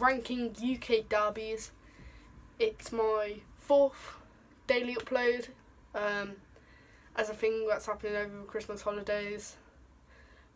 ranking UK derbies. It's my 4th daily upload as a thing that's happening over the Christmas holidays.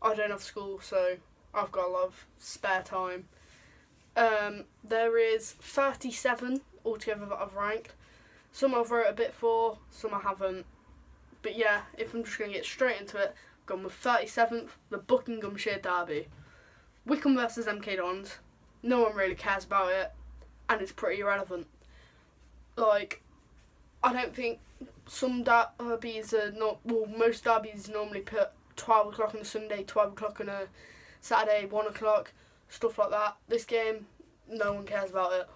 I don't have school, so I've got a lot of spare time. There is 37 altogether that I've ranked. Some I've wrote a bit for, some I haven't. But yeah, if I'm just going to get straight into it, I've gone with 37th, the Buckinghamshire Derby. Wycombe versus MK Dons. No one really cares about it, and it's pretty irrelevant. Like, I don't think some derbies are not... Well, most derbies normally put 12 o'clock on a Sunday, 12 o'clock on a Saturday, 1 o'clock, stuff like that. This game, no one cares about it.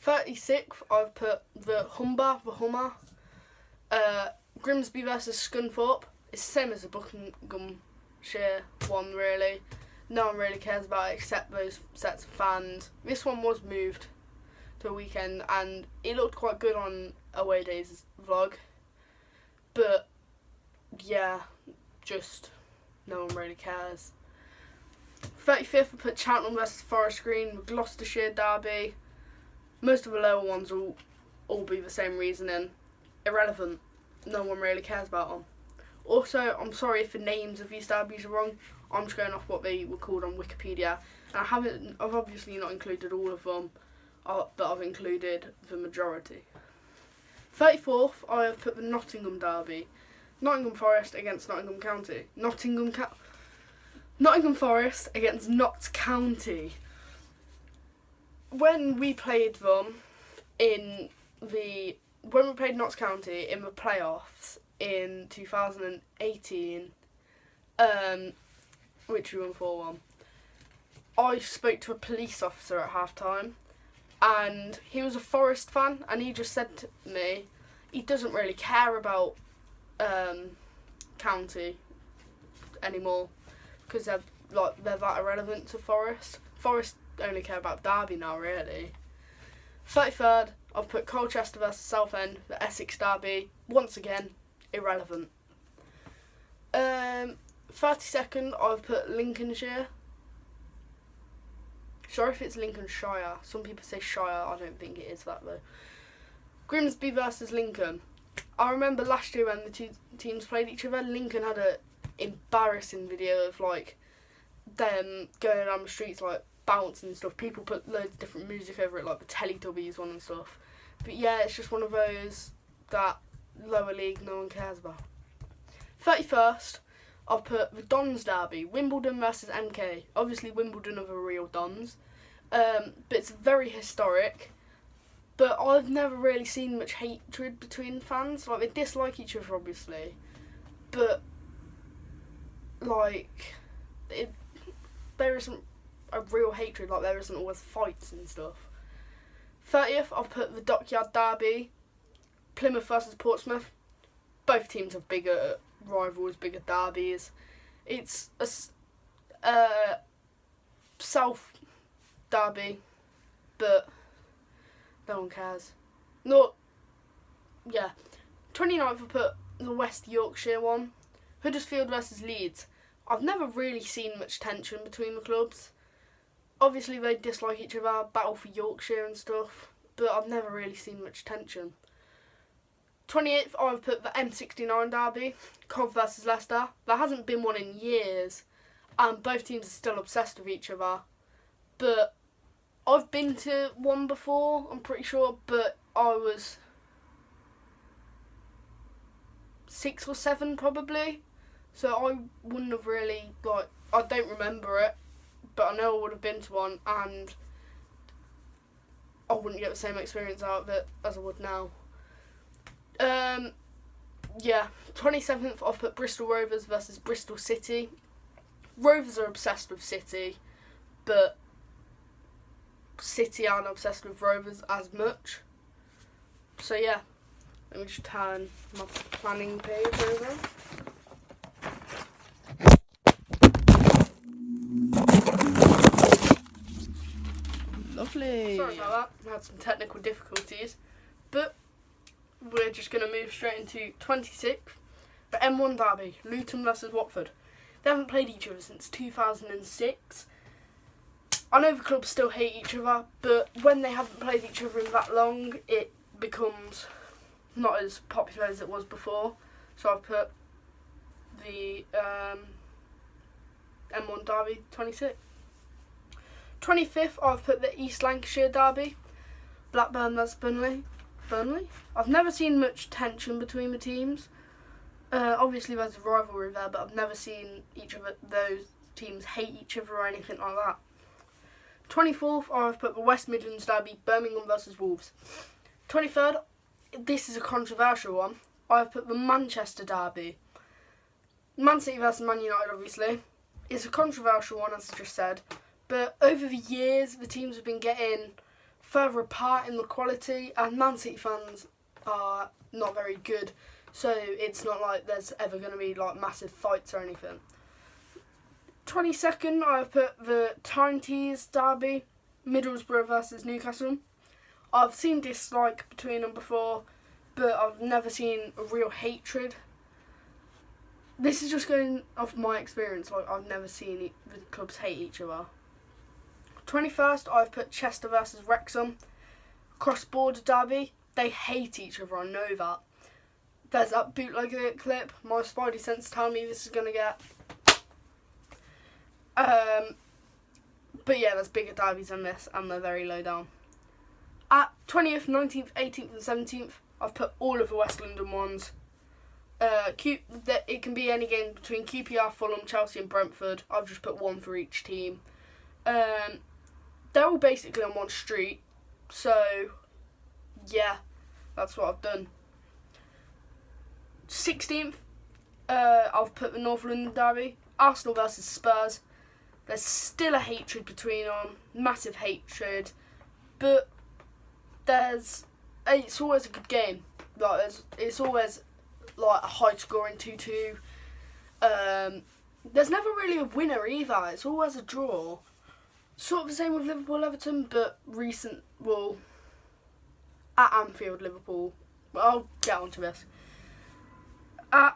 36th, I've put the Hummer. Grimsby versus Scunthorpe. It's the same as the Buckinghamshire one, really. No one really cares about it except those sets of fans. This one was moved to a weekend and it looked quite good on away days vlog. But yeah, just no one really cares. 35th, I put Cheltenham versus Forest Green, with Gloucestershire Derby. Most of the lower ones will all be the same reasoning. Irrelevant. No one really cares about them. Also, I'm sorry if the names of these derbies are wrong. I'm just going off what they were called on Wikipedia. And I've obviously not included all of them, but I've included the majority. 34th, I have put the Nottingham Derby. Nottingham Forest against Nottingham County. Nottingham Forest against Notts County. When we played them when we played Notts County in the playoffs in 2018, which we won 4-1, I spoke to a police officer at half-time, and he was a Forest fan, and he just said to me he doesn't really care about County anymore because they're that irrelevant to Forest. Forest only care about Derby now, really. 33rd, I've put Colchester versus Southend, the Essex Derby. Once again, irrelevant. 32nd, I've put Lincolnshire. Sorry if it's Lincolnshire. Some people say Shire. I don't think it is that though. Grimsby versus Lincoln. I remember last year when the two teams played each other, Lincoln had an embarrassing video of like them going down the streets like bouncing and stuff. People put loads of different music over it, like the Teletubbies one and stuff. But yeah, it's just one of those that lower league no one cares about. 31st, I've put the Dons Derby, Wimbledon versus MK. Obviously Wimbledon are the real Dons, but it's very historic. But I've never really seen much hatred between fans. Like, they dislike each other, obviously, but like there isn't a real hatred. Like, there isn't always fights and stuff. 30th, I've put the Dockyard Derby, Plymouth versus Portsmouth. Both teams have bigger rivals, bigger derbies. It's a South derby, but no one cares. No, yeah. 29th, I put the West Yorkshire one, Huddersfield versus Leeds. I've never really seen much tension between the clubs. Obviously they dislike each other, battle for Yorkshire and stuff, but I've never really seen much tension. 28th, I've put the M69 Derby, Cov versus Leicester. There hasn't been one in years, and both teams are still obsessed with each other. But I've been to one before, I'm pretty sure, but I was 6 or 7 probably. So I wouldn't have really, I don't remember it, but I know I would have been to one, and I wouldn't get the same experience out of it as I would now. Yeah, 27th, I've put Bristol Rovers versus Bristol City. Rovers are obsessed with City, but City aren't obsessed with Rovers as much. So yeah, let me just turn my planning page over. Lovely. Sorry about that, I had some technical difficulties, but we're just going to move straight into 26th, the M1 Derby, Luton versus Watford. They haven't played each other since 2006. I know the clubs still hate each other, but when they haven't played each other in that long, it becomes not as popular as it was before. So I've put the M1 Derby 26. 25th, I've put the East Lancashire Derby, Blackburn vs Burnley. I've never seen much tension between the teams. Obviously there's a rivalry there, but I've never seen each of those teams hate each other or anything like that. 24th, I've put the West Midlands Derby, Birmingham vs Wolves. 23rd, this is a controversial one. I've put the Manchester Derby, Man City vs Man United. Obviously, it's a controversial one, as I just said. But over the years, the teams have been getting further apart in the quality, and Man City fans are not very good. So it's not like there's ever going to be like massive fights or anything. 22nd, I've put the Tyne-Tees Derby, Middlesbrough versus Newcastle. I've seen dislike between them before, but I've never seen a real hatred. This is just going off my experience. Like, I've never seen the clubs hate each other. 21st, I've put Chester versus Wrexham. Cross-border derby. They hate each other, I know that. There's that bootlegger clip. My spidey sense tell me this is going to get. But yeah, there's bigger derbies than this, and they're very low down. At 20th, 19th, 18th and 17th, I've put all of the West London ones. It can be any game between QPR, Fulham, Chelsea and Brentford. I've just put one for each team. They're all basically on one street, so yeah, that's what I've done. 16th, I've put the North London Derby, Arsenal versus Spurs. There's still a hatred between them, massive hatred, but it's always a good game. Like it's always like a high scoring 2-2. There's never really a winner either. It's always a draw. Sort of the same with Liverpool-Everton, but at Anfield, Liverpool. I'll get onto this. At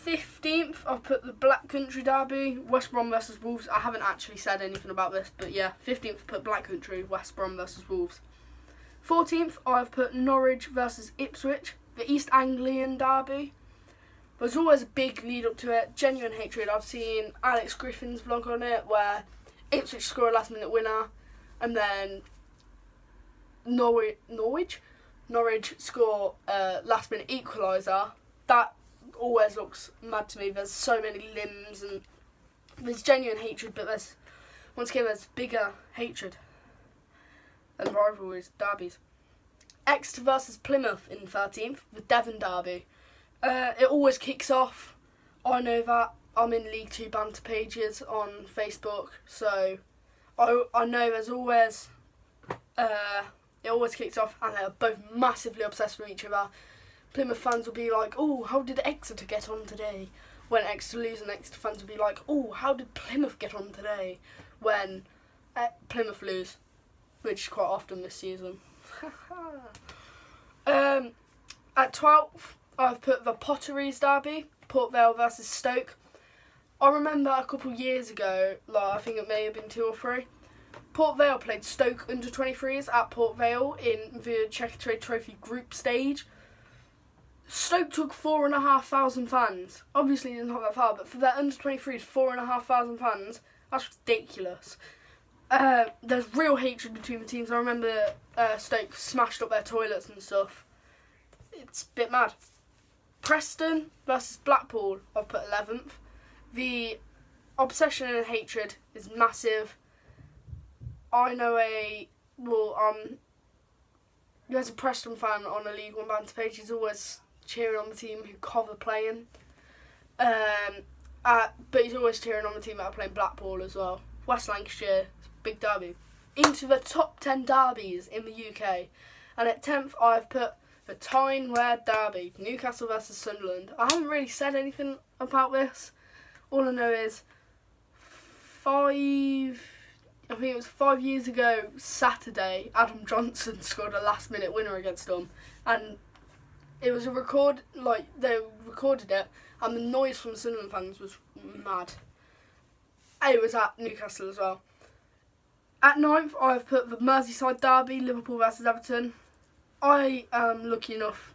15th, I've put the Black Country Derby, West Brom versus Wolves. I haven't actually said anything about this, but yeah, 15th, I've put Black Country, West Brom versus Wolves. 14th, I've put Norwich versus Ipswich, the East Anglian Derby. There's always a big lead up to it, genuine hatred. I've seen Alex Griffin's vlog on it, where Ipswich score a last minute winner, and then Norwich score a last minute equaliser. That always looks mad to me. There's so many limbs and there's genuine hatred, but there's bigger hatred and rivalries, derbies. Exeter versus Plymouth in 13th, the Devon Derby. It always kicks off. I know that. I'm in League 2 banter pages on Facebook, so I know there's always it always kicks off, and they're both massively obsessed with each other. Plymouth fans will be like, "Oh, how did Exeter get on today?" When Exeter lose, and Exeter fans will be like, "Oh, how did Plymouth get on today?" When Plymouth lose, which is quite often this season. At 12th, I've put the Potteries Derby, Port Vale versus Stoke. I remember a couple of years ago, I think it may have been 2 or 3, Port Vale played Stoke under-23s at Port Vale in the Checkatrade Trophy group stage. Stoke took 4,500 fans. Obviously, it's not that far, but for their under-23s, 4,500 fans, that's ridiculous. There's real hatred between the teams. I remember Stoke smashed up their toilets and stuff. It's a bit mad. Preston versus Blackpool, I've put 11th. The obsession and hatred is massive. I know there's a Preston fan on a League 1 banter page. He's always cheering on the team who cover playing. But he's always cheering on the team that are playing Blackpool as well. West Lancashire, big derby. Into the top 10 derbies in the UK. And at 10th, I've put the Tyne-Wear Derby, Newcastle versus Sunderland. I haven't really said anything about this. All I know is 5 years ago, Saturday, Adam Johnson scored a last minute winner against them. And it was they recorded it, and the noise from Sunderland fans was mad. It was at Newcastle as well. At 9th, I've put the Merseyside derby, Liverpool versus Everton. I am lucky enough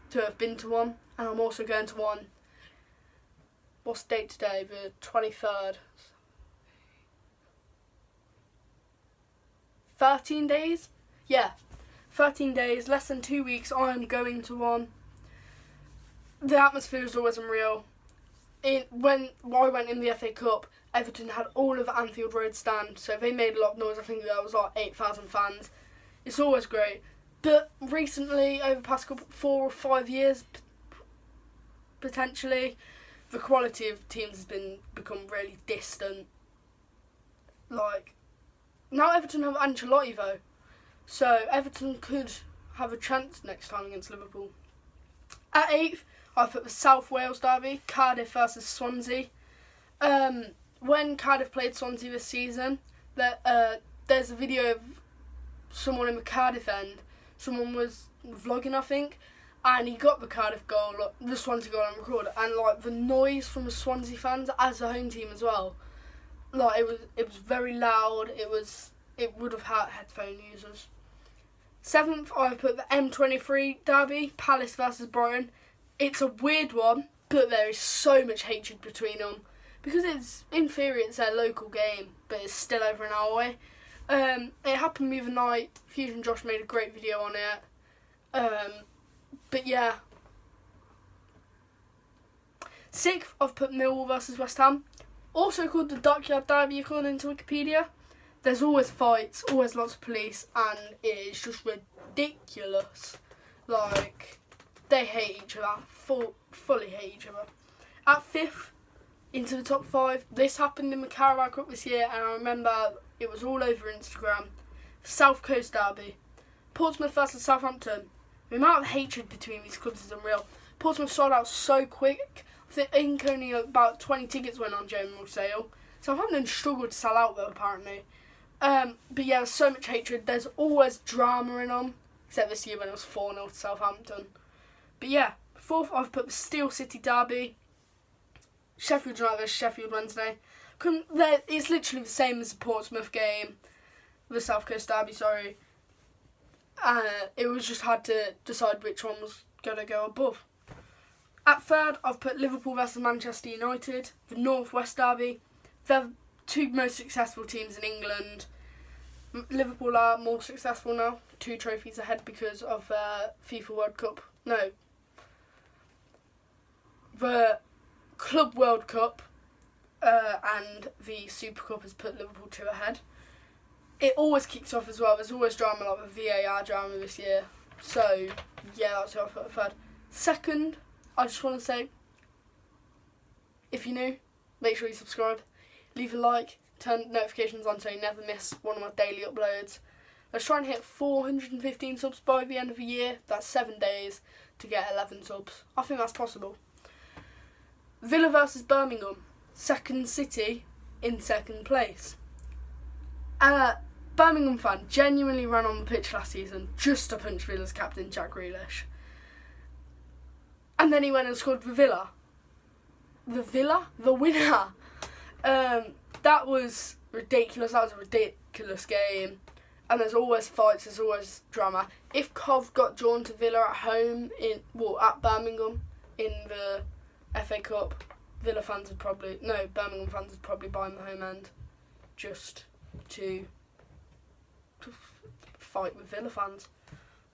to have been to one, and I'm also going to one. What's the date today? The 23rd. 13 days? Yeah, 13 days, less than 2 weeks, I'm going to one. The atmosphere is always unreal. When I went in the FA Cup, Everton had all of the Anfield Road stand, so they made a lot of noise. I think there was like 8,000 fans. It's always great. But recently, over the past 4 or 5 years, potentially, the quality of teams has become really distant. Like, now Everton have Ancelotti though, so Everton could have a chance next time against Liverpool. At 8th, I've put the South Wales derby, Cardiff versus Swansea. When Cardiff played Swansea this season, there's a video of someone in the Cardiff end. Someone was vlogging, I think, and he got the Cardiff goal, the Swansea goal on record, and like the noise from the Swansea fans as a home team as well. Like it was very loud. It would have hurt headphone users. 7th, I've put the M23 derby, Palace versus Brighton. It's a weird one, but there is so much hatred between them because it's in theory it's their local game, but it's still over an hour away. It happened the other night. Fusion Josh made a great video on it. But yeah. 6th, I've put Millwall versus West Ham. Also called the Dockyard Derby according to Wikipedia. There's always fights, always lots of police, and it is just ridiculous. Like, they hate each other, fully hate each other. At 5th, into the top 5, this happened in the Carabao Cup this year, and I remember it was all over Instagram. South Coast Derby, Portsmouth versus Southampton. The amount of hatred between these clubs is unreal. Portsmouth sold out so quick. I think only about 20 tickets went on general sale. Southampton struggled to sell out though, apparently. But yeah, there's so much hatred. There's always drama in them, except this year when it was 4-0 to Southampton. But yeah, 4th, I've put the Steel City Derby, Sheffield United versus Sheffield Wednesday. It's literally the same as the Portsmouth game, the South Coast Derby, sorry. It was just hard to decide which one was going to go above. At 3rd, I've put Liverpool versus Manchester United, the North West Derby. They're two most successful teams in England. Liverpool are more successful now, 2 trophies ahead because of FIFA World Cup. No, the Club World Cup and the Super Cup has put Liverpool 2 ahead. It always kicks off as well. There's always drama, like the VAR drama this year. So, yeah, that's what I put at 3rd. 2nd, I just want to say, if you're new, make sure you subscribe, leave a like, turn notifications on so you never miss one of my daily uploads. Let's try and hit 415 subs by the end of the year. That's 7 days to get 11 subs. I think that's possible. Villa versus Birmingham. Second City in 2nd place. Birmingham fan genuinely ran on the pitch last season just to punch Villa's captain Jack Grealish. And then he went and scored for Villa. The winner. That was ridiculous. That was a ridiculous game. And there's always fights, there's always drama. If Cov got drawn to Villa at home, at Birmingham in the FA Cup, Birmingham fans would probably buy him the home end just to fight with Villa fans.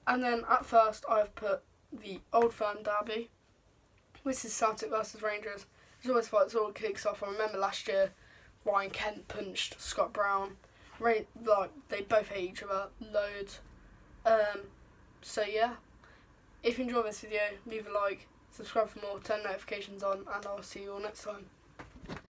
And then at first I've put the Old Firm Derby. This is Celtic versus Rangers. There's always fights, all kicks off. I remember last year Ryan Kent punched Scott Brown. They both hate each other loads. So yeah, if you enjoyed this video, leave a like, subscribe for more, turn notifications on, and I'll see you all next time.